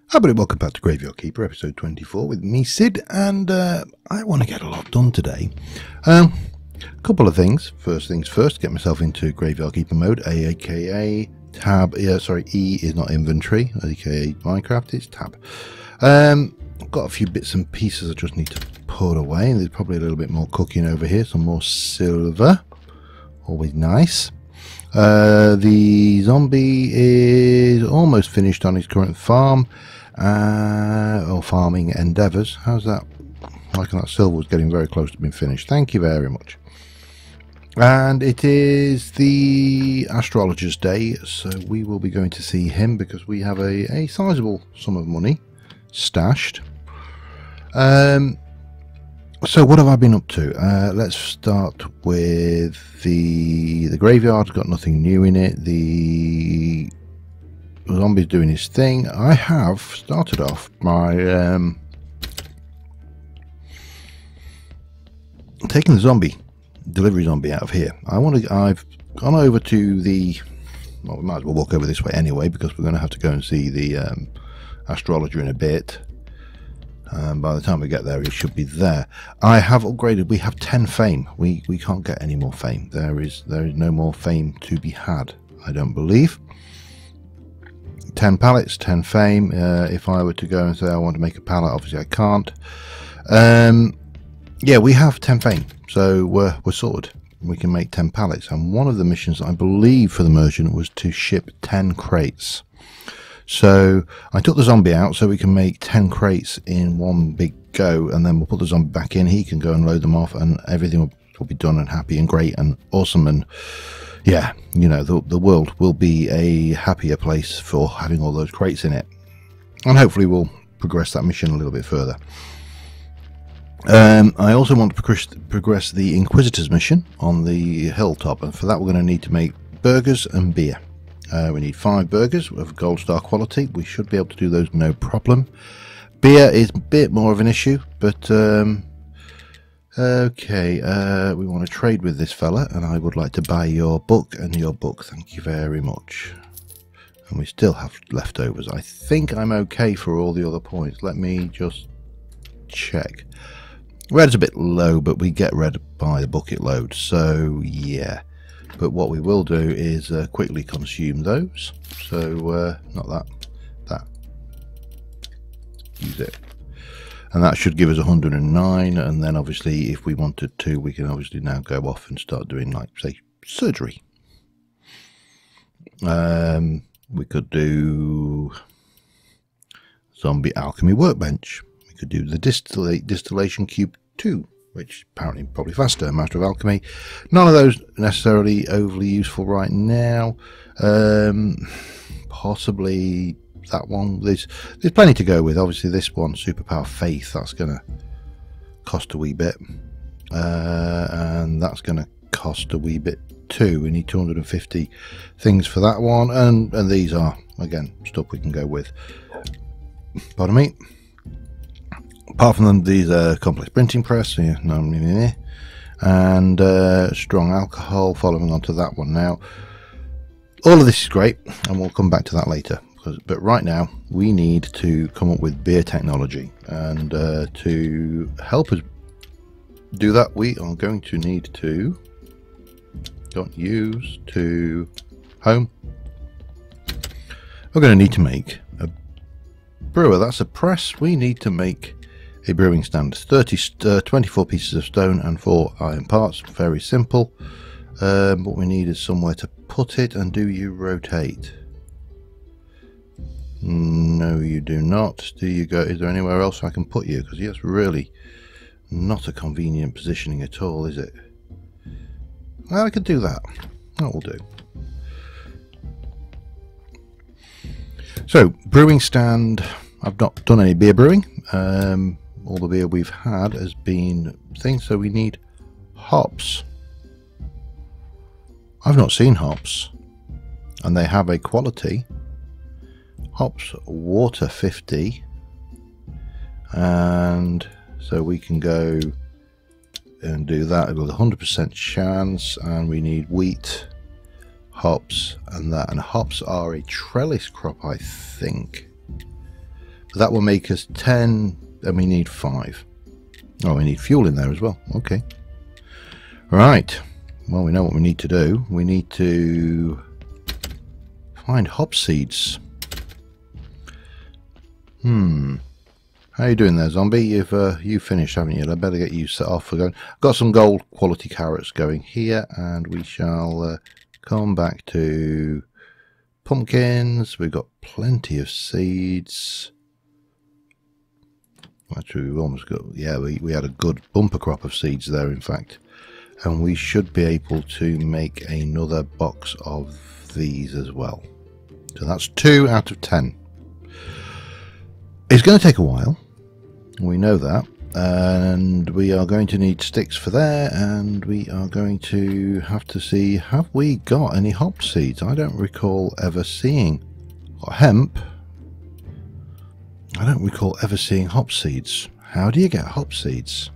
Hi everybody, welcome back to Graveyard Keeper, episode 24 with me, Sid, and I want to get a lot done today. A couple of things. First things first, get myself into Graveyard Keeper mode, aka tab, E is not inventory, aka Minecraft, it's tab. I've got a few bits and pieces I just need to put away. There's probably a little bit more cooking over here, some more silver, always nice. The zombie is almost finished on his current farm. Or farming endeavours. How's that? Like that silver was getting very close to being finished. Thank you very much. And it is the astrologer's day, so we will be going to see him because we have a sizable sum of money stashed. So what have I been up to? Let's start with the graveyard. Got nothing new in it. The zombie's doing his thing. I have started off by taking the delivery zombie out of here. I've gone over to the, well, we might as well walk over this way anyway because we're going to have to go and see the astrologer in a bit. By the time we get there, he should be there. I have upgraded. We have 10 fame. We can't get any more fame. There is no more fame to be had, I don't believe. 10 pallets, 10 fame. If I were to go and say I want to make a pallet, obviously I can't. Yeah, we have 10 fame, so we're sorted. We can make 10 pallets, and one of the missions I believe for the merchant was to ship 10 crates. So I took the zombie out so we can make 10 crates in one big go, and then we'll put the zombie back in. He can go and load them off, and everything will be done and happy and great and awesome. And yeah, you know, the world will be a happier place for having all those crates in it. And hopefully we'll progress that mission a little bit further. I also want to progress the Inquisitor's mission on the hilltop, and for that we're going to need to make burgers and beer. We need 5 burgers of gold star quality. We should be able to do those no problem. Beer is a bit more of an issue, but okay, we want to trade with this fella, and I would like to buy your book and your book. Thank you very much. And we still have leftovers. I think I'm okay for all the other points. Let me just check. Red's a bit low, but we get red by the bucket load, so yeah. But what we will do is quickly consume those. So not that. Use it. And that should give us 109, and then obviously if we wanted to, we can obviously now go off and start doing, like, say, surgery. We could do zombie alchemy workbench. We could do the distillation cube 2, which apparently probably faster. Master of alchemy. None of those necessarily overly useful right now. Possibly that one. There's plenty to go with. Obviously this one, superpower faith, that's gonna cost a wee bit, and that's gonna cost a wee bit too. We need 250 things for that one, and these are again stuff we can go with. Pardon me. Apart from them, these are complex printing press, yeah, and strong alcohol. Following on to that one now. All of this is great, and we'll come back to that later. But right now, we need to come up with beer technology, and to help us do that, we are going to need to use to home. We're going to need to make a brewer. That's a press. We need to make a brewing stand. 24 pieces of stone and 4 iron parts. Very simple. What we need is somewhere to put it. And do you rotate? No, you do not. Do you go? Is there anywhere else I can put you? Because that's really not a convenient positioning at all, is it? Well, I could do that. That will do. So, brewing stand. I've not done any beer brewing. All the beer we've had has been things, so we need hops. I've not seen hops, and they have a quality. Hops water 50, and so we can go and do that with 100% chance, and we need wheat hops, and that. And hops are a trellis crop, I think. That will make us 10, and we need 5. Oh, we need fuel in there as well. Okay. Right. Well, we know what we need to do. We need to find hop seeds. How you doing there, zombie? You finished, haven't you? I better get you set off for going. I've got some gold quality carrots going here, and we shall come back to pumpkins. We've got plenty of seeds. Actually, we've almost got, yeah, we had a good bumper crop of seeds there, in fact. And we should be able to make another box of these as well. So that's 2 out of 10. It's going to take a while. We know that. And we are going to need sticks for there. And we are going to have to see, have we got any hop seeds? I don't recall ever seeing hemp. I don't recall ever seeing hop seeds. How do you get hop seeds?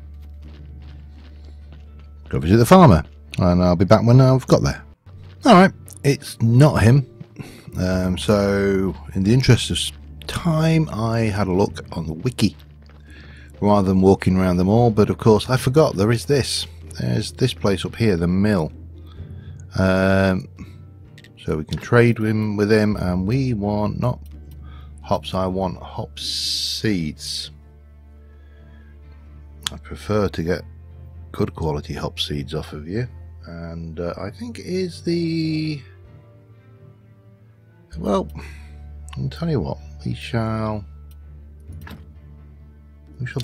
Go visit the farmer, and I'll be back when I've got there. Alright, it's not him. So, in the interest of time, I had a look on the wiki rather than walking around them all, but of course I forgot there is this. There's this place up here, the mill. So we can trade with him, and we want not hops, I want hop seeds. I prefer to get good quality hop seeds off of you, and I think it is the, well, I'll tell you what, we shall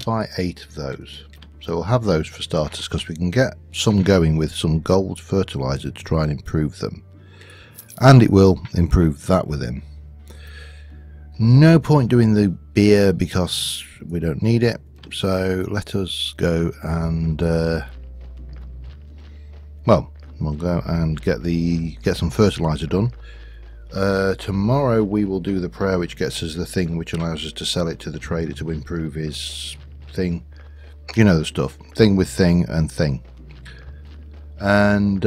buy 8 of those. So we'll have those for starters, because we can get some going with some gold fertilizer to try and improve them, and it will improve that with him. No point doing the beer because we don't need it. So let us go and well, we'll go and get some fertilizer done. Tomorrow we will do the prayer, which gets us the thing which allows us to sell it to the trader to improve his thing. You know the stuff. Thing with thing and thing. And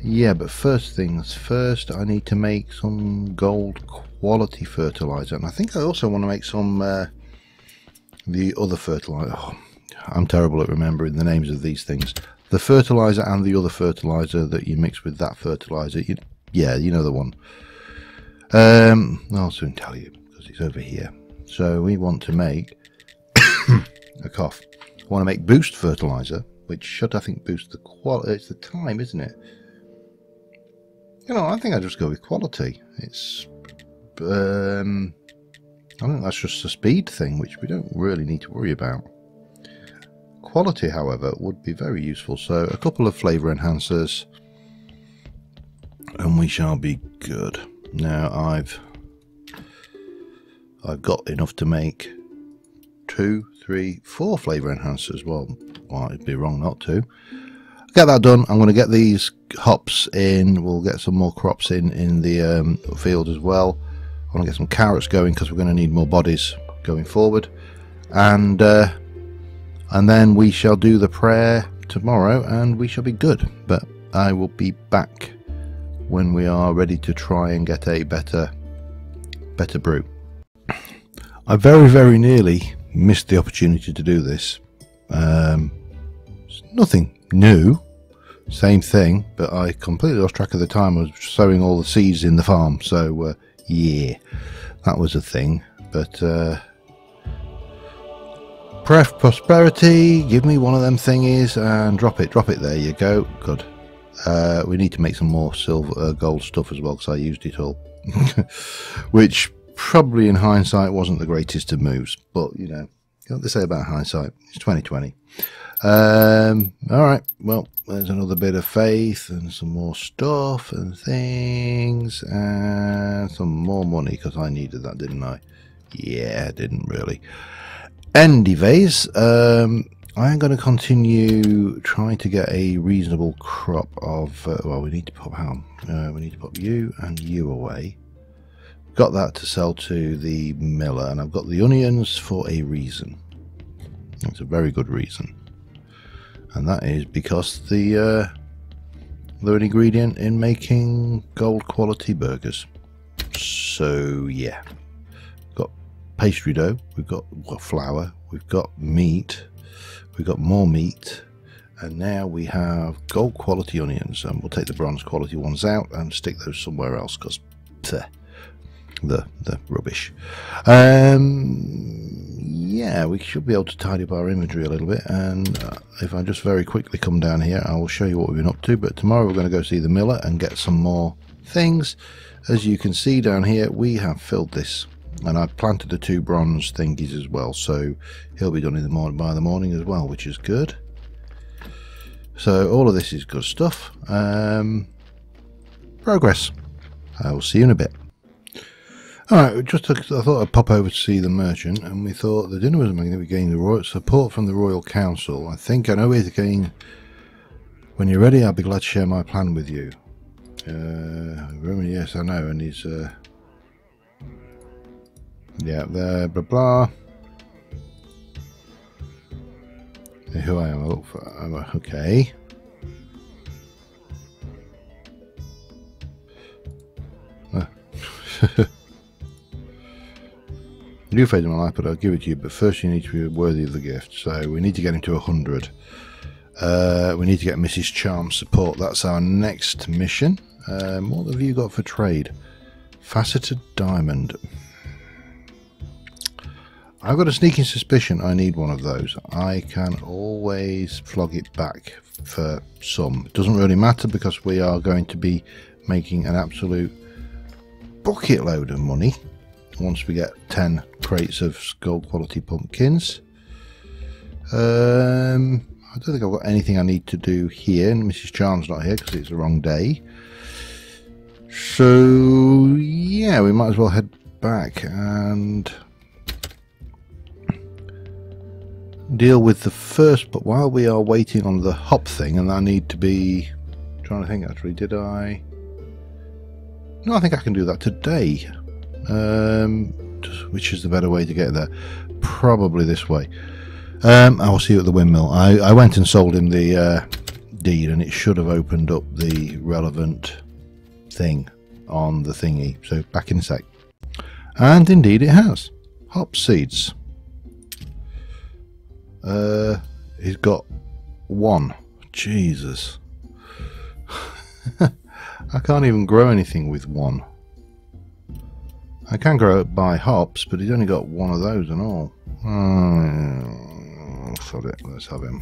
yeah, but first things first, I need to make some gold quality fertilizer, and I think I also want to make some the other fertilizer. Oh, I'm terrible at remembering the names of these things. The fertilizer and the other fertilizer that you mix with that fertilizer. Yeah, you know the one. I'll soon tell you because it's over here. So we want to make a cough. I want to make boost fertilizer, which should, I think, boost the quality. It's the time, isn't it? You know, I think I just go with quality. It's I think that's just a speed thing, which we don't really need to worry about. Quality, however, would be very useful. So a couple of flavour enhancers, and we shall be good. Now I've got enough to make 2, 3, 4 flavour enhancers. Well, it'd be wrong not to. Get that done. I'm going to get these hops in. We'll get some more crops in the field as well. I want to get some carrots going because we're going to need more bodies going forward, and then we shall do the prayer tomorrow, and we shall be good. But I will be back when we are ready to try and get a better brew. I very nearly missed the opportunity to do this. It's nothing new, same thing, but I completely lost track of the time. I was sowing all the seeds in the farm, so yeah, that was a thing. But prayer for prosperity, give me one of them thingies and drop it. There you go. Good. We need to make some more silver gold stuff as well, because I used it all. Which probably in hindsight wasn't the greatest of moves, but you know what they say about hindsight, it's 2020. Alright, well, there's another bit of faith and some more stuff and things and some more money, because I needed that, didn't I? Yeah, I didn't really. Anyways, I am going to continue trying to get a reasonable crop of well, we need to pop we need to pop you and you away. Got that to sell to the miller, and I've got the onions for a reason. It's a very good reason, and that is because the They're an ingredient in making gold quality burgers. So yeah, we've got pastry dough, we've got flour, we've got meat, we've got more meat, and now we have gold quality onions, and we'll take the bronze quality ones out and stick those somewhere else because the rubbish. Yeah, we should be able to tidy up our inventory a little bit, and if I just very quickly come down here, I will show you what we've been up to. But tomorrow we're going to go see the miller and get some more things. As you can see down here, we have filled this, and I've planted the 2 bronze thingies as well, so he'll be done in the morning by the morning as well, which is good. So all of this is good stuff. Progress. I will see you in a bit. Alright, I thought I'd pop over to see the merchant, and we thought the dinner was going to be getting the royal support from the Royal Council. I think I know where they're going. When you're ready, I'll be glad to share my plan with you. Yes, I know, and he's yeah, there, blah blah. Who I am, I look for, okay. You fade in my life, but I'll give it to you. But first, you need to be worthy of the gift. So we need to get him to 100. We need to get Mrs. Charm's support. That's our next mission. What have you got for trade? Faceted diamond. I've got a sneaking suspicion I need one of those. I can always flog it back for some. It doesn't really matter because we are going to be making an absolute bucket load of money once we get 10 crates of gold quality pumpkins. I don't think I've got anything I need to do here, and Mrs. Charm's not here because it's the wrong day. So yeah, we might as well head back and deal with the first, but while we are waiting on the hop thing, and I need to be trying to think actually, did I? No, I think I can do that today. Which is the better way to get there? Probably this way. I will see you at the windmill. I went and sold him the deed, and it should have opened up the relevant thing on the thingy. So back in a sec. And indeed it has. Hop seeds. He's got 1. Jesus. I can't even grow anything with 1. I can grow it by hops, but he's only got 1 of those and all. Sod it, let's have him.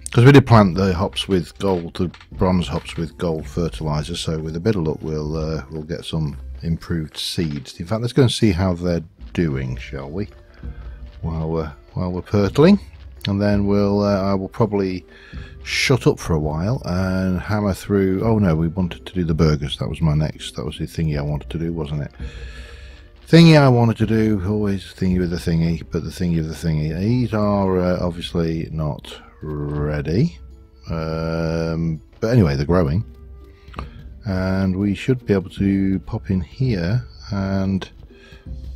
Because we did plant the hops with gold, the bronze hops with gold fertilizer, so with a bit of luck we'll get some improved seeds. In fact, let's go and see how they're doing, shall we? While we're purtling, and then I will probably shut up for a while and hammer through. Oh no, we wanted to do the burgers. That was the thingy I wanted to do, wasn't it? Thingy I wanted to do, always thingy with the thingy, but the thingy of the thingy. These are obviously not ready, but anyway, they're growing, and we should be able to pop in here, and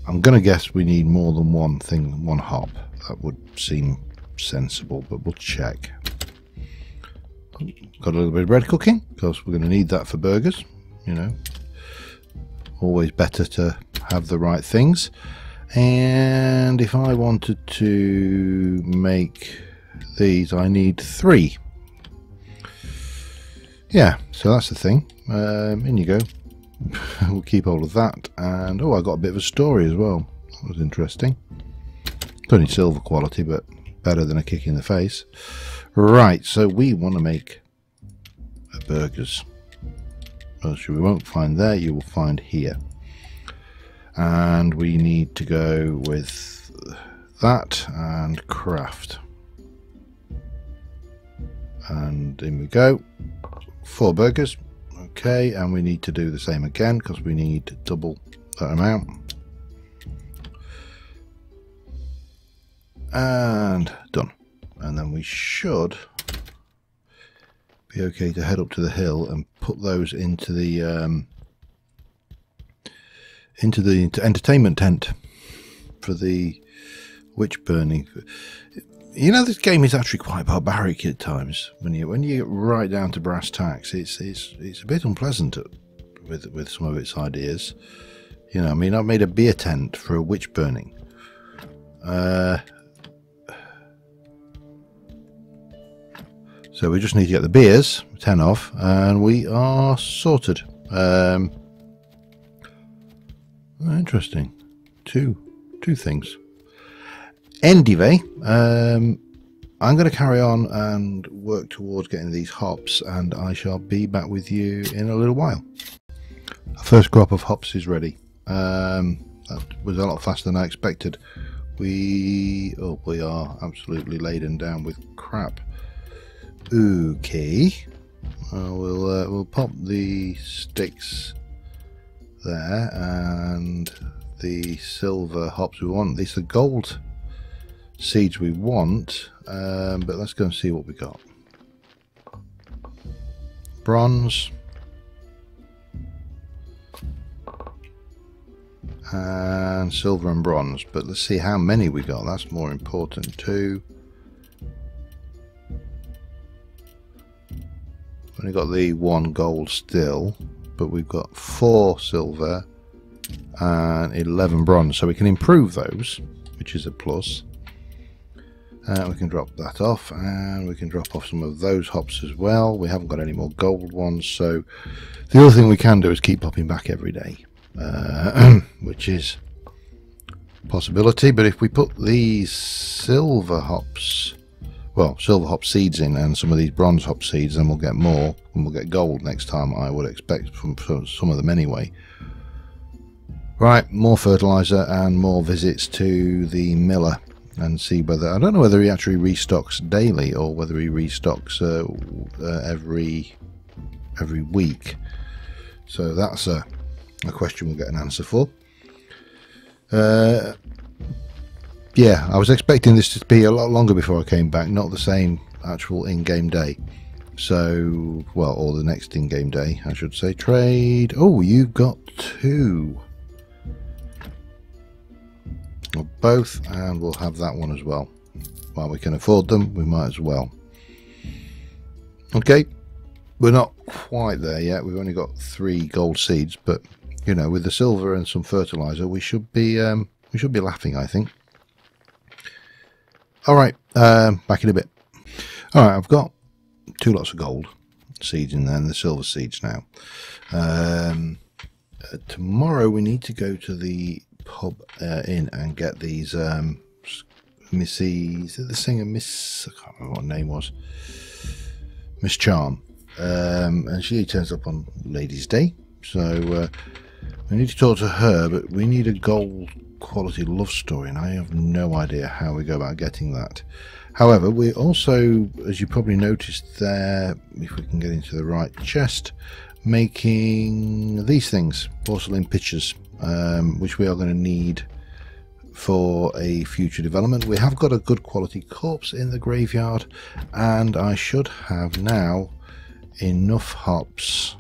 I'm gonna guess we need more than one hop. That would seem sensible, but we'll check. Got a little bit of bread cooking because we're going to need that for burgers, you know. Always better to have the right things. And if I wanted to make these, I need 3. Yeah, so that's the thing. In you go. We'll keep hold of that. And oh, I got a bit of a story as well. That was interesting. It's only silver quality, but better than a kick in the face. Right, so we want to make burgers. Which we won't find there, you will find here. And we need to go with that and craft. And in we go. 4 burgers. Okay, and we need to do the same again because we need double that amount. And done. And then we should be okay to head up to the hill and put those into the entertainment tent for the witch burning. You know, this game is actually quite barbaric at times. When you get right down to brass tacks, it's a bit unpleasant with some of its ideas. You know, I mean, I've made a beer tent for a witch burning. So we just need to get the beers, 10 off, and we are sorted. Interesting. Two things. Anyway, I'm going to carry on and work towards getting these hops, and I shall be back with you in a little while. Our first crop of hops is ready. That was a lot faster than I expected. We are absolutely laden down with crap. Okay, we'll pop the sticks there, and the silver hops we want. These are gold seeds we want, but let's go and see what we got. Bronze and silver and bronze, but let's see how many we got. That's more important too. Only got the 1 gold still, but we've got 4 silver and 11 bronze, so we can improve those, which is a plus. We can drop that off, and we can drop off some of those hops as well. We haven't got any more gold ones, so the other thing we can do is keep popping back every day, which is a possibility. But if we put these silver hops, well, silver hop seeds in, and some of these bronze hop seeds, then we'll get more, and we'll get gold next time, I would expect, from some of them anyway. Right, more fertilizer and more visits to the miller, and see whether, I don't know whether he actually restocks daily or whether he restocks every week. So that's a question we'll get an answer for. Yeah, I was expecting this to be a lot longer before I came back, not the same actual in-game day. So, well, or the next in-game day, I should say. Trade. Oh, you've got 2. Or both, and we'll have that one as well. While we can afford them, we might as well. Okay, we're not quite there yet. We've only got 3 gold seeds, but you know, with the silver and some fertilizer, we should be laughing, I think. All right, back in a bit. All right, I've got 2 lots of gold seeds in there, and the silver seeds now. Tomorrow we need to go to the pub inn and get these Missy, is it the singer Miss, I can't remember what her name was, Miss Charm, and she turns up on Ladies' Day, so we need to talk to her, but we need a gold quality love story, and I have no idea how we go about getting that. However, we also, as you probably noticed there, if we can get into the right chest, making these things, porcelain pitchers, which we are going to need for a future development. We have got a good quality corpse in the graveyard, and I should have now enough hops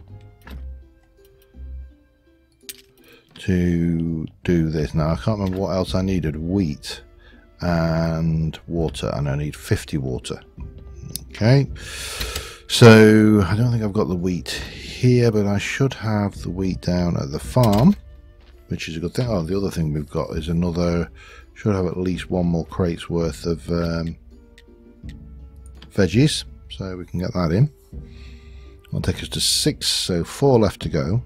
to do this. Now I can't remember what else I needed. Wheat and water, and I need 50 water. Okay, so I don't think I've got the wheat here, but I should have the wheat down at the farm, which is a good thing. Oh, the other thing we've got is another, should have at least 1 more crate's worth of veggies, so we can get that in. That'll take us to 6, so 4 left to go.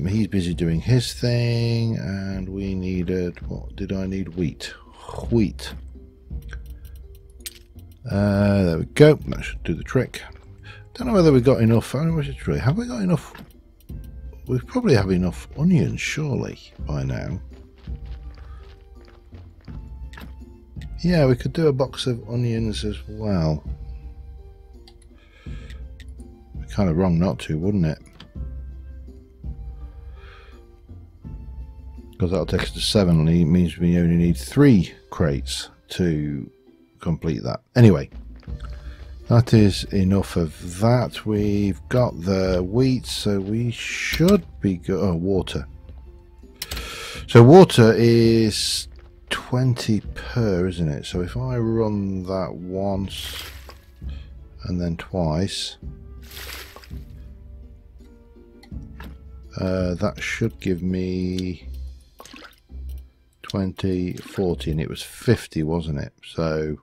He's busy doing his thing, and we needed, what did I need? Wheat. There we go, that should do the trick. Don't know whether we got enough. I don't know, have we got enough? We probably have enough onions, surely, by now. Yeah, we could do a box of onions as well. Kind of wrong not to, wouldn't it? Because that'll take us to 7, and it means we only need 3 crates to complete that. Anyway, that is enough of that. We've got the wheat, so we should be good. Oh, water. So water is 20 per, isn't it? So if I run that once and then twice, that should give me 20, 40, and it was 50, wasn't it? So,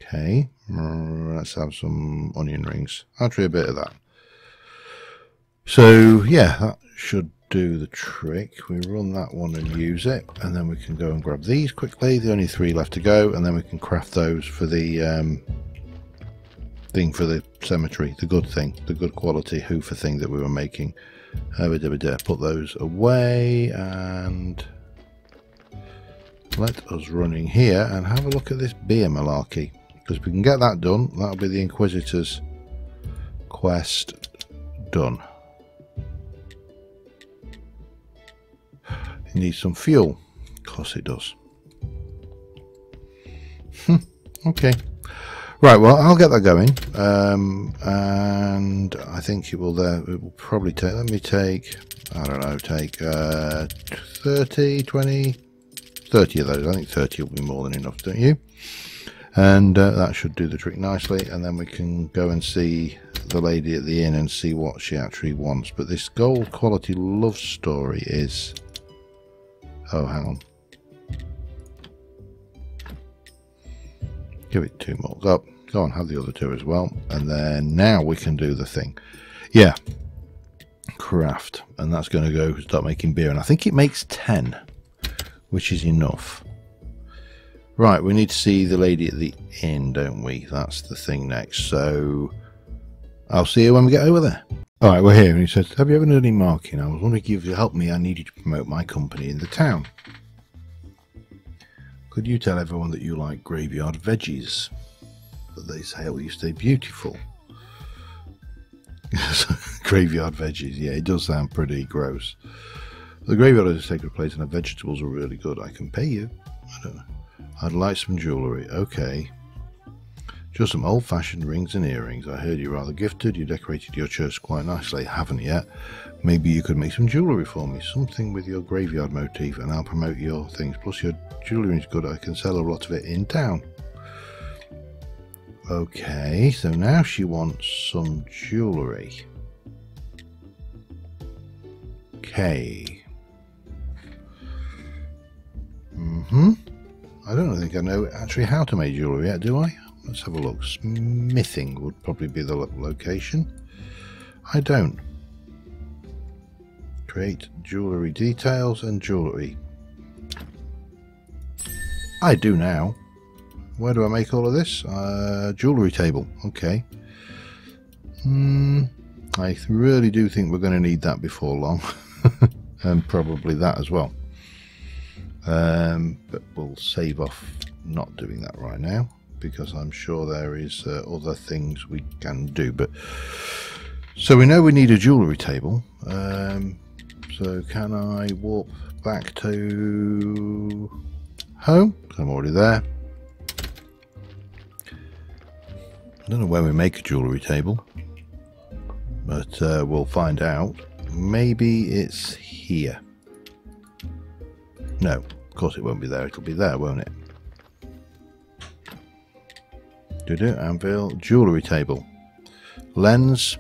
okay, let's have some onion rings. I'll try a bit of that. So, yeah, that should do the trick. We run that one and use it, and then we can go and grab these quickly. The only 3 left to go, and then we can craft those for the thing for the cemetery, the good thing, the good quality hoofer thing that we were making. Put those away and let us run in here and have a look at this beer malarkey, because if we can get that done, that'll be the Inquisitor's quest done. It needs some fuel. Of course it does. Okay. Right, well, I'll get that going. And I think it will probably take, let me take, I don't know, take 30, 20, 30 of those. I think 30 will be more than enough, don't you? And that should do the trick nicely. And then we can go and see the lady at the inn and see what she actually wants. But this gold quality love story is... Oh, hang on. Give it 2 more. Go on, have the other 2 as well. And then now we can do the thing. Yeah. Craft. And that's going to go start making beer. And I think it makes 10, which is enough. Right, we need to see the lady at the inn, don't we? That's the thing next. So I'll see you when we get over there. Alright, we're here, and he says, have you ever done any marketing? I was wondering if you could help me. I needed to promote my company in the town. Could you tell everyone that you like graveyard veggies? That they say it will stay beautiful. Graveyard veggies, yeah, it does sound pretty gross. The graveyard is a sacred place and the vegetables are really good. I can pay you. I don't know. I'd like some jewellery. Okay. Just some old-fashioned rings and earrings. I heard you're rather gifted. You decorated your church quite nicely. Haven't yet. Maybe you could make some jewellery for me. Something with your graveyard motif, and I'll promote your things. Plus your jewellery is good. I can sell a lot of it in town. Okay, so now she wants some jewellery. Okay. I don't think I know actually how to make jewellery yet, do I? Let's have a look. Smithing would probably be the location. I don't. Create jewellery details and jewellery. I do now. Where do I make all of this? Jewellery table. Okay. I really do think we're going to need that before long. And probably that as well. But we'll save off not doing that right now, because I'm sure there is other things we can do. But so we know we need a jewellery table. So can I warp back to home? I'm already there. I don't know where we make a jewellery table, but we'll find out. Maybe it's here. No, of course it won't be there. It'll be there, won't it? Anvil, jewellery table, lens,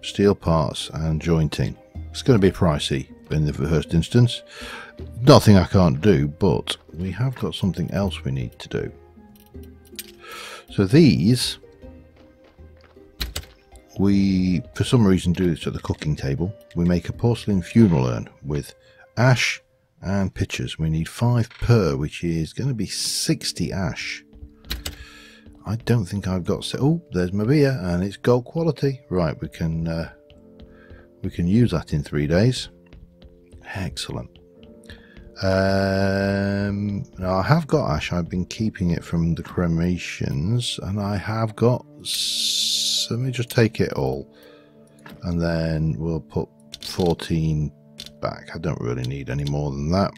steel parts and jointing. It's going to be pricey in the first instance. Nothing I can't do, but we have got something else we need to do. So these, we for some reason do this at the cooking table. We make a porcelain funeral urn with ash and pitchers. We need 5 per, which is going to be 60 ash. I don't think I've got... Oh, there's my beer, and it's gold quality. Right, we can use that in 3 days. Excellent. Now I have got ash. I've been keeping it from the cremations, and I have got... So let me just take it all, and then we'll put 14 back. I don't really need any more than that.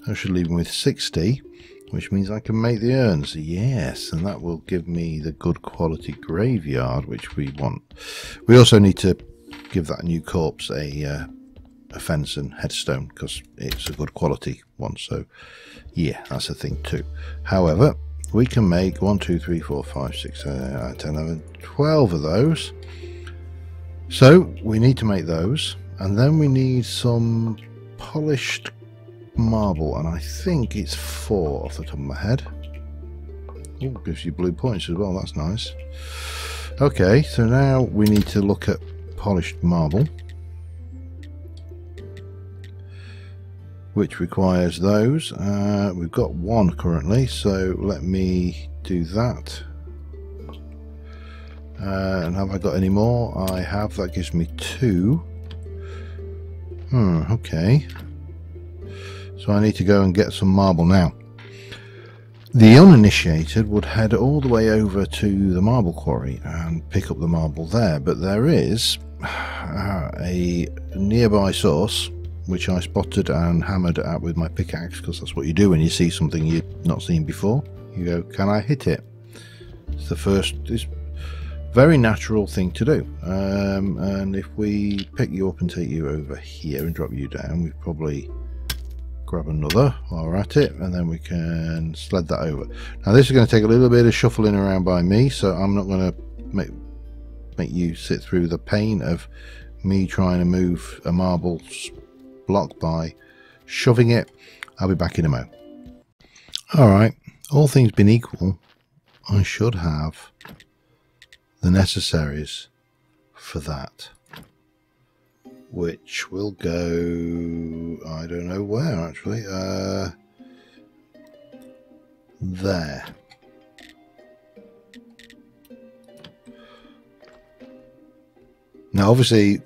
I should leave them with 60. Which means I can make the urns, yes, and that will give me the good quality graveyard which we want. We also need to give that new corpse a a fence and headstone because it's a good quality one. So yeah, that's a thing too. However, we can make 1, 2, 3, 4, 5, 6, 7, 8, 10, 11, 12 of those. So we need to make those, and then we need some polished marble, and I think it's 4 off the top of my head. Ooh, gives you blue points as well, that's nice. Okay, so now we need to look at polished marble, which requires those. We've got 1 currently, so let me do that. And have I got any more? I have. That gives me 2. Okay. So I need to go and get some marble now. The uninitiated would head all the way over to the marble quarry and pick up the marble there, but there is a nearby source which I spotted and hammered at with my pickaxe, because that's what you do when you see something you've not seen before. You go, can I hit it? It's the first, it's very natural thing to do. And if we pick you up and take you over here and drop you down, we probably grab another while we're at it, and then we can sled that over. Now this is going to take a little bit of shuffling around by me, so I'm not going to make you sit through the pain of me trying to move a marble block by shoving it. I'll be back in a mo. Alright, all things being equal, I should have the necessaries for that, which will go, I don't know where actually, there. Now obviously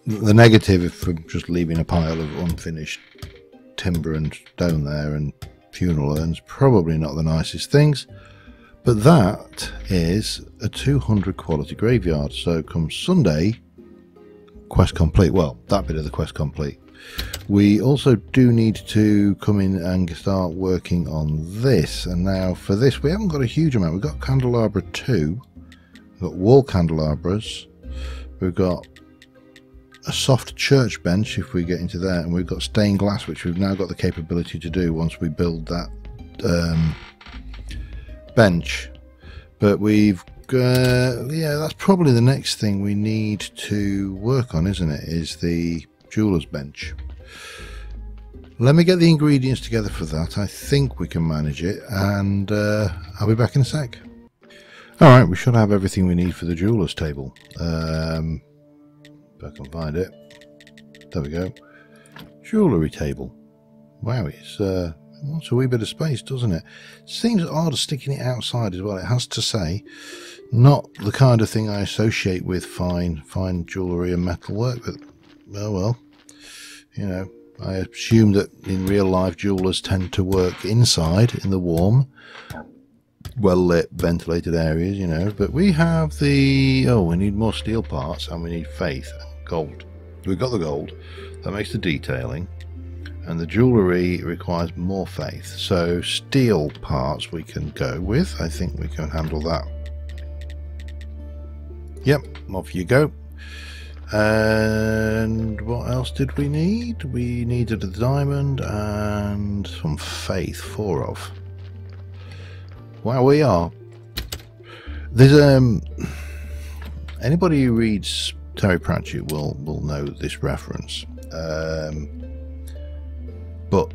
the negative from just leaving a pile of unfinished timber and stone there and funeral urns, probably not the nicest things, but that is a 200 quality graveyard. So come Sunday, quest complete. Well, that bit of the quest complete. We also do need to come in and start working on this, and now for this we haven't got a huge amount. We've got candelabra 2, we've got wall candelabras, we've got a soft church bench if we get into there, and we've got stained glass, which we've now got the capability to do once we build that bench. But we've yeah, that's probably the next thing we need to work on, isn't it, is the jeweler's bench. Let me get the ingredients together for that. I think we can manage it, and I'll be back in a sec. Alright, we should have everything we need for the jeweler's table. If I can find it. There we go. Jewellery table. Wow, it's wants a wee bit of space, doesn't it? Seems odd sticking it outside as well, it has to say. Not the kind of thing I associate with fine jewellery and metalwork, but oh well. You know, I assume that in real life jewellers tend to work inside in the warm, well lit, ventilated areas, you know. But we have the, oh, we need more steel parts, and we need faith and gold. We've got the gold, that makes the detailing, and the jewellery requires more faith. So steel parts we can go with. I think we can handle that. Yep, off you go. And what else did we need? We needed a diamond and some faith, 4 of. Wow, we are. There's anybody who reads Terry Pratchett will know this reference. But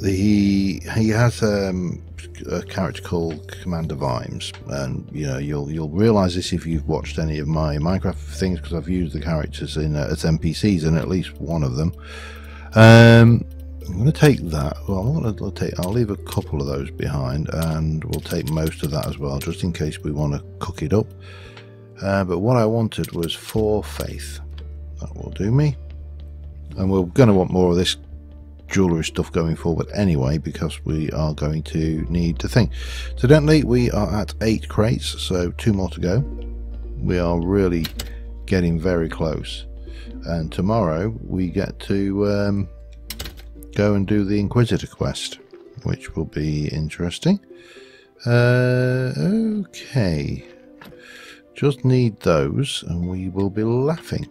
he has a character called Commander Vimes, and you know you'll realise this if you've watched any of my Minecraft things, because I've used the characters in as NPCs in at least one of them. I'm going to take that. Well, I'll leave a couple of those behind, and we'll take most of that as well, just in case we want to cook it up. But what I wanted was 4 faith. That will do me. And we're going to want more of this jewellery stuff going forward anyway, because we are going to need to think. Incidentally, we are at 8 crates, so 2 more to go. We are really getting very close. And tomorrow we get to go and do the Inquisitor quest, which will be interesting. Okay, just need those and we will be laughing.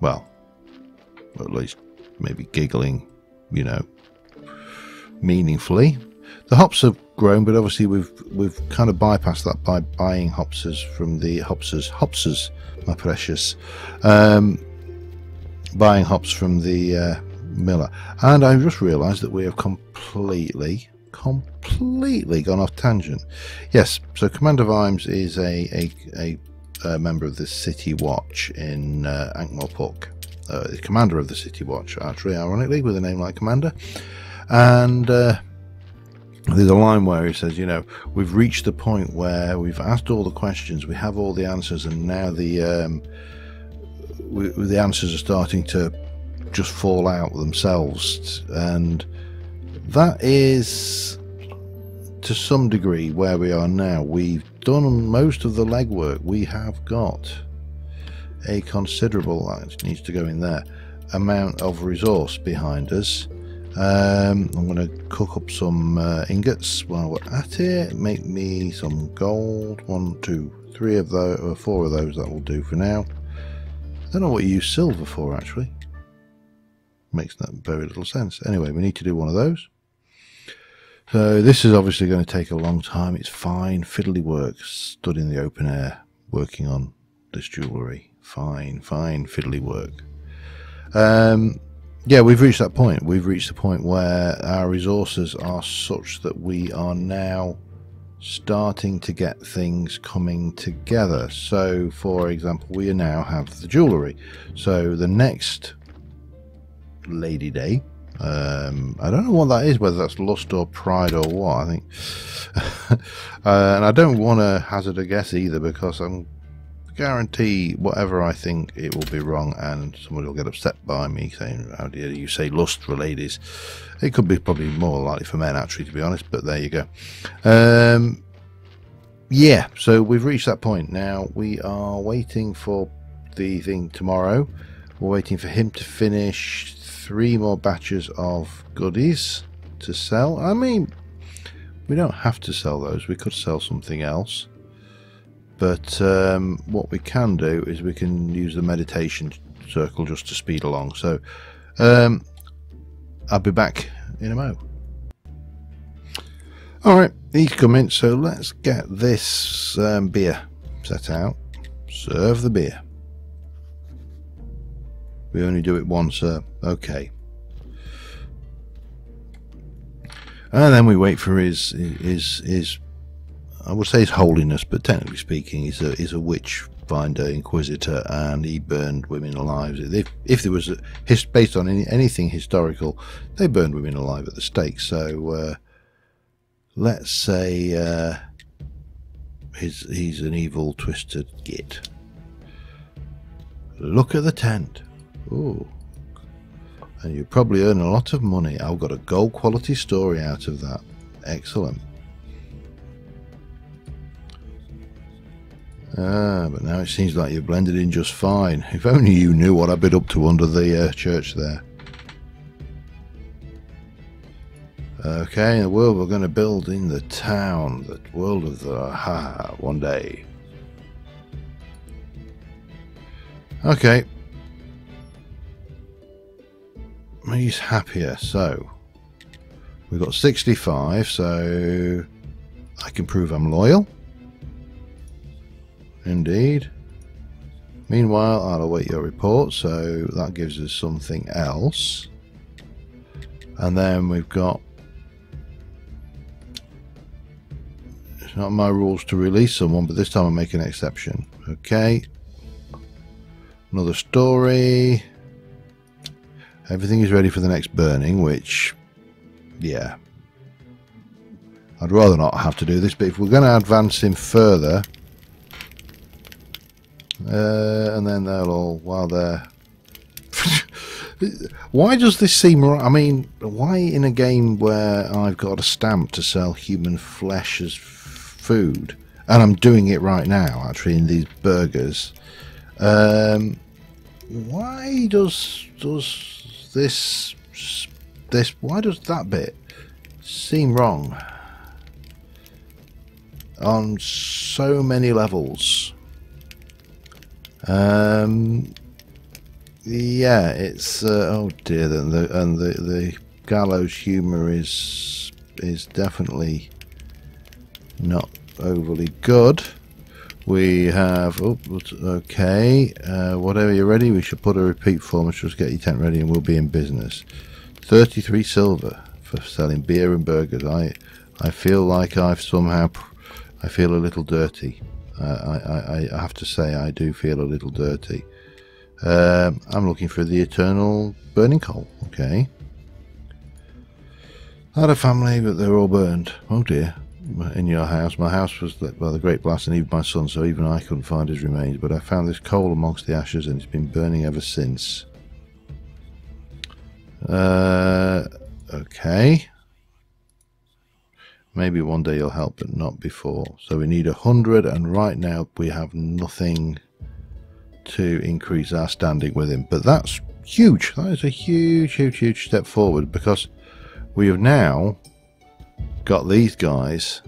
well, at least maybe giggling, you know, meaningfully. The hops have grown, but obviously we've kind of bypassed that by buying hopsers from the hopsers, my precious, buying hops from the miller. And I just realised that we have completely gone off tangent. Yes, so Commander Vimes is a member of the City Watch in Ankh-Morpork. The commander of the City Watch, actually, ironically, with a name like Commander. And there's a line where he says, you know, we've reached the point where we've asked all the questions, we have all the answers, and now the answers are starting to just fall out themselves. And that is, to some degree, where we are now. We've done most of the legwork. We have got a considerable, that needs to go in there, amount of resource behind us. I'm going to cook up some ingots while we're at it. Make me some gold. 1, 2, 3 of those, or 4 of those. That will do for now. I don't know what you use silver for, actually. Makes that very little sense. Anyway, we need to do one of those. So this is obviously going to take a long time. It's fine fiddly work, stood in the open air working on this jewellery. Fine fiddly work. Yeah, we've reached that point. We've reached the point where our resources are such that we are now starting to get things coming together. So, for example, we now have the jewellery. So the next Lady Day, I don't know what that is, whether that's lust or pride or what, I think. And I don't want to hazard a guess either, because I'm guarantee whatever I think it will be wrong, and somebody will get upset by me saying, how dare you say lust for ladies. It could be probably more likely for men, actually, to be honest, but there you go. Yeah, so we've reached that point. Now we are waiting for the thing tomorrow. We're waiting for him to finish 3 more batches of goodies to sell. I mean, we don't have to sell those, we could sell something else. But what we can do is we can use the meditation circle just to speed along. So I'll be back in a mo. Alright, he's coming, so let's get this beer set out. Serve the beer. We only do it once, okay. And then we wait for his I would say his holiness, but technically speaking, he's a Witchfinder Inquisitor, and he burned women alive. If there was based on anything historical, they burned women alive at the stake. So let's say he's an evil, twisted git. Look at the tent. Ooh. And you probably earn a lot of money. I've got a gold quality story out of that. Excellent. But now it seems like you've blended in just fine. If only you knew what I've been up to under the church there. Okay, the world we're going to build in the town. The world of the one day. Okay. He's happier, so we've got 65, so I can prove I'm loyal. Indeed. Meanwhile, I'll await your report, so that gives us something else. And then we've got, it's not my rules to release someone, but this time I'll make an exception. Okay. Another story. Everything is ready for the next burning, which, yeah. I'd rather not have to do this, but if we're going to advance him further, and then they'll all, while they're... Why does this seem right? I mean, why in a game where I've got a stamp to sell human flesh as food, and I'm doing it right now, actually, in these burgers, why does this why does that bit seem wrong on so many levels? yeah, it's oh dear. The gallows humour is definitely not overly good. We have, oh, okay, whatever you're ready, we should put a repeat form. Just get your tent ready and we'll be in business. 33 silver for selling beer and burgers. I feel like I feel a little dirty. I have to say I do feel a little dirty. I'm looking for the eternal burning coal. Okay. I had a family, but they're all burned. Oh dear. In your house. My house was lit by the great blast, and even my son, so even I couldn't find his remains, but I found this coal amongst the ashes and it's been burning ever since. Okay. Maybe one day you'll help, but not before. So we need 100, and right now we have nothing to increase our standing with him, but that's huge. That is a huge step forward, because we have now got these guys,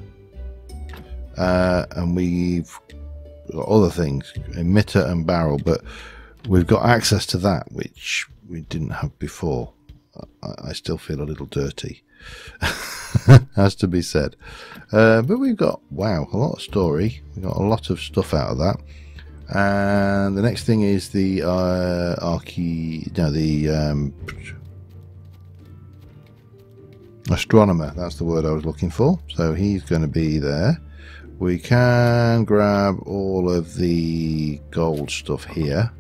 and we've got other things, emitter and barrel, but we've got access to that which we didn't have before. I still feel a little dirty, has to be said, but we've got, wow, a lot of story. We've got a lot of stuff out of that. And the next thing is the astronomer. That's the word I was looking for. So he's going to be there. We can grab all of the gold stuff here,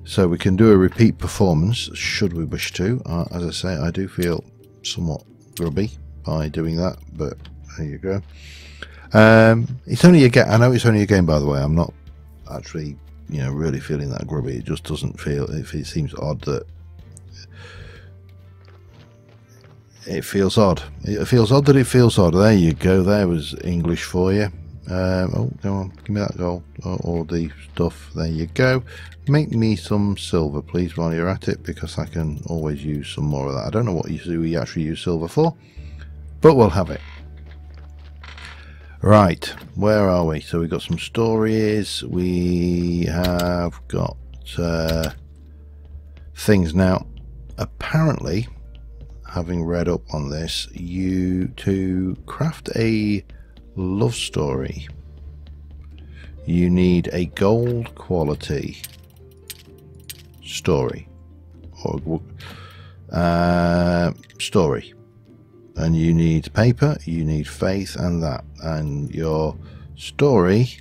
so we can do a repeat performance should we wish to. As I say, I do feel somewhat grubby by doing that, but there you go. It's only a game. I know it's only a game, by the way. I'm not actually, you know, really feeling that grubby. It just doesn't feel, if it seems odd that it feels odd. It feels odd that it feels odd. There you go. There was English for you. Oh, come on, give me that gold or the stuff. There you go. Make me some silver, please, while you're at it, because I can always use some more of that. I don't know what we actually use silver for, but we'll have it. Right, where are we? So we've got some stories. We have got things now. Apparently, having read up on this, to craft a love story, you need a gold quality story or story, and you need paper, you need faith, and that, and your story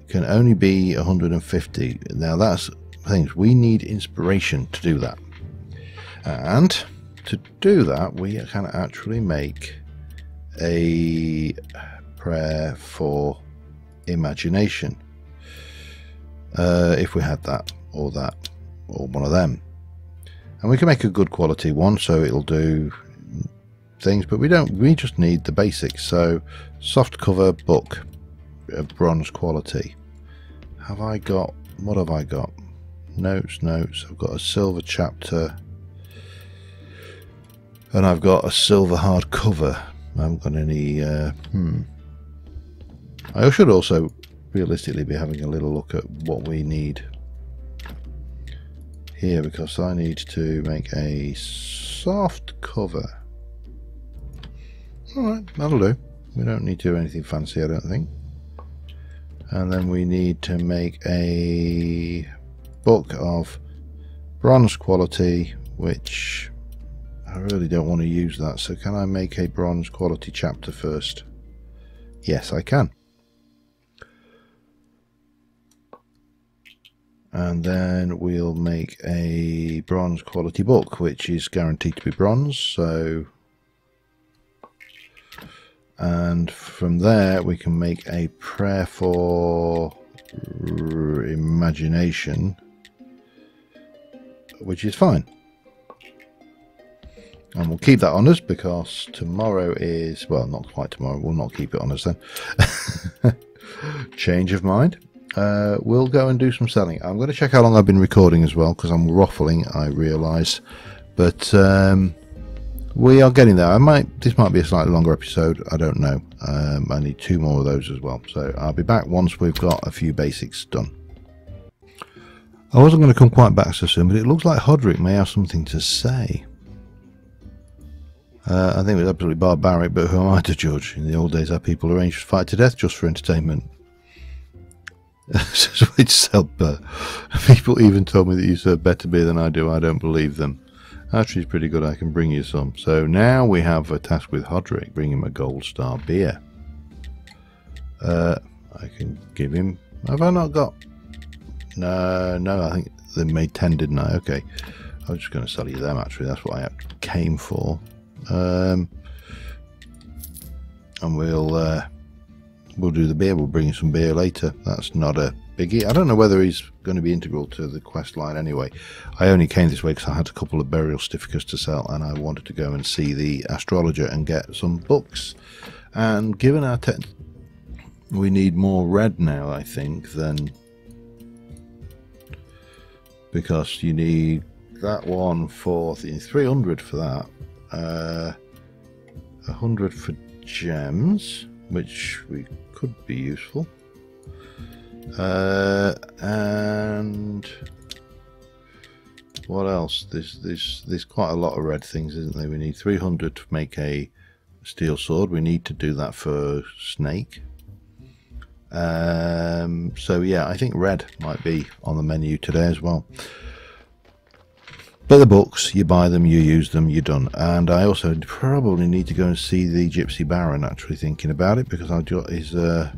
can only be 150. Now that's things we need inspiration to do that, and to do that we can actually make a prayer for imagination, if we had that or one of them, and we can make a good quality one so it'll do things, but we just need the basics. So soft cover book of bronze quality. What have I got? Notes. I've got a silver chapter, and I've got a silver hard cover. I haven't got any. I should also realistically be having a little look at what we need here, because I need to make a soft cover. Alright, that'll do. We don't need to do anything fancy, I don't think. And then we need to make a book of bronze quality, which I really don't want to use that. So can I make a bronze quality chapter first? Yes, I can. And then we'll make a bronze quality book, which is guaranteed to be bronze. So, and from there we can make a prayer for imagination, which is fine. And we'll keep that on us, because tomorrow is, well, not quite tomorrow, we'll not keep it on us then. Change of mind. We'll go and do some selling. I'm going to check how long I've been recording as well, because I'm waffling, I realise, but we are getting there. This might be a slightly longer episode, I don't know. I need 2 more of those as well, so I'll be back once we've got a few basics done. I wasn't going to come quite back so soon, but it looks like Hodrick may have something to say. I think it was absolutely barbaric, but who am I to judge? In the old days, our people arranged to fight to death just for entertainment. People even told me that you serve better beer than I do. I don't believe them. Actually, it's pretty good. I can bring you some. So now we have a task with Hodrick. Bring him a gold star beer. I can give him... Have I not got... No, I think they made 10, didn't I? Okay. I was just going to sell you them, actually. That's what I came for. And we'll do the beer. We'll bring you some beer later. That's not a biggie. I don't know whether he's going to be integral to the quest line anyway. I only came this way because I had a couple of burial certificates to sell, and I wanted to go and see the astrologer and get some books. And given our we need more red now, I think, than... Because you need that one for 300 for that. 100 for gems, which could be useful. And what else? There's quite a lot of red things, isn't there? We need 300 to make a steel sword. We need to do that for snake. So yeah, I think red might be on the menu today as well. But the books, you buy them, you use them, you're done. And I also probably need to go and see the Gypsy Baron, actually thinking about it, because I got his, was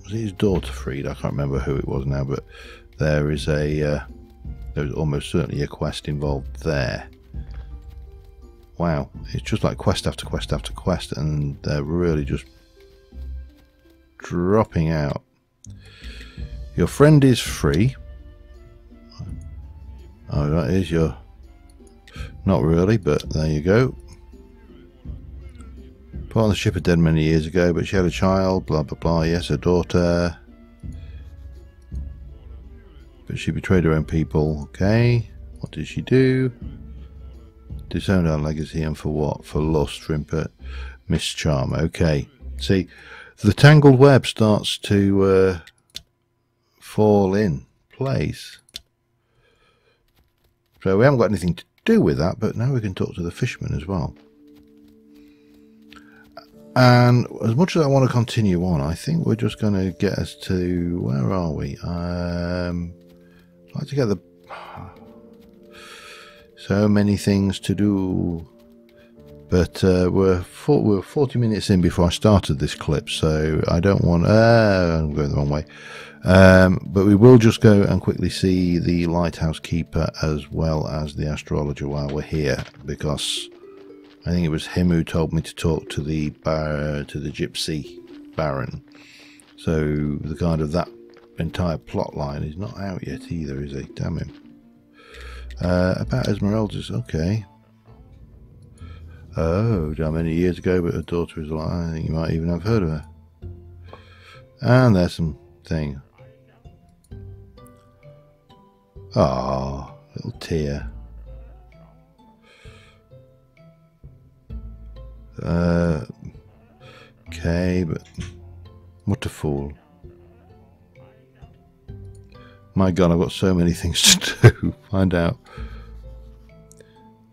it his daughter freed? I can't remember who it was now, but there is a, there's almost certainly a quest involved there. Wow, it's just like quest after quest after quest, and they're really just dropping out. Your friend is free. Oh, that is your... Not really, but there you go. Part of the ship had dead many years ago, but she had a child, blah blah blah. Yes, her daughter. But she betrayed her own people. Okay. What did she do? Disowned our legacy, and for what? For lust, for mischarm. Okay. See, the tangled web starts to fall in place. So we haven't got anything to do with that, but now we can talk to the fisherman as well. And as much as I want to continue on, I think we're just going to get us to... Where are we? I'd like to get the... So many things to do. But we're 40 minutes in before I started this clip, so I don't want... I'm going the wrong way. But we will just go and quickly see the lighthouse keeper as well as the astrologer while we're here, because I think it was him who told me to talk to the Gypsy Baron. So the kind of that entire plot line is not out yet either, is he? Damn him. About Esmeralda's, okay. Oh, how many years ago, but her daughter is alive. I think you might even have heard of her. And there's some thing. Ah, little tear. Okay, but what a fool. My God, I've got so many things to do. Find out.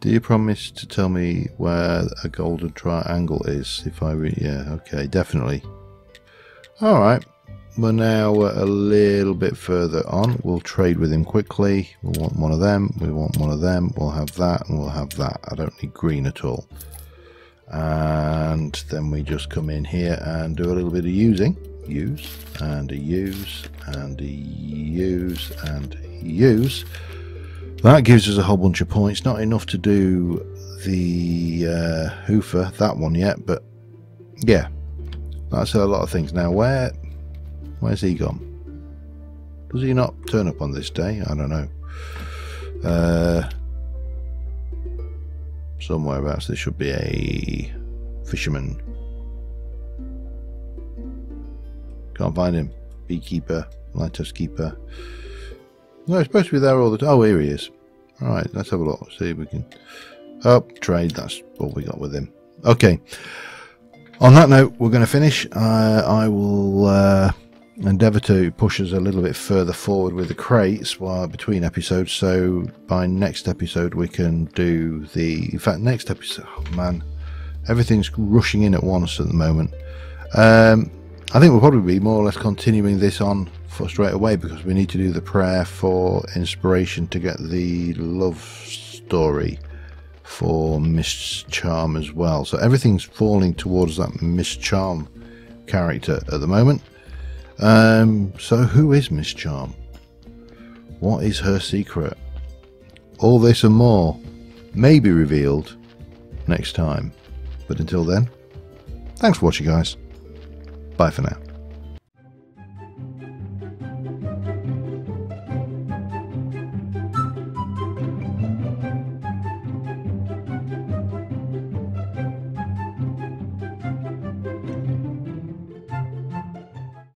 Do you promise to tell me where a golden triangle is? If I yeah, okay, definitely. Alright. We're now a little bit further on. We'll trade with him quickly. We'll want one of them. We want one of them. We'll have that and we'll have that. I don't need green at all. And then we just come in here and do a little bit of using. Use and a use and a use and a use. That gives us a whole bunch of points. Not enough to do the hoofer, that one yet, but yeah. That's a lot of things. Now where's he gone? Does he not turn up on this day? I don't know. Somewhere else there should be a fisherman. Can't find him. Beekeeper, lighthouse keeper. No, he's supposed to be there all the time. Oh, here he is. Alright, let's have a look. See if we can... Oh, trade. That's all we got with him. Okay. On that note, we're going to finish. I will endeavour to push us a little bit further forward with the crates while between episodes, so by next episode we can do the, in fact next episode, oh man, everything's rushing in at once at the moment. I think we'll probably be more or less continuing this on for straight away, because we need to do the prayer for inspiration to get the love story for Miss Charm as well. So everything's falling towards that Miss Charm character at the moment. So who is Miss Charm? What is her secret? All this and more may be revealed next time. But until then, thanks for watching, guys. Bye for now.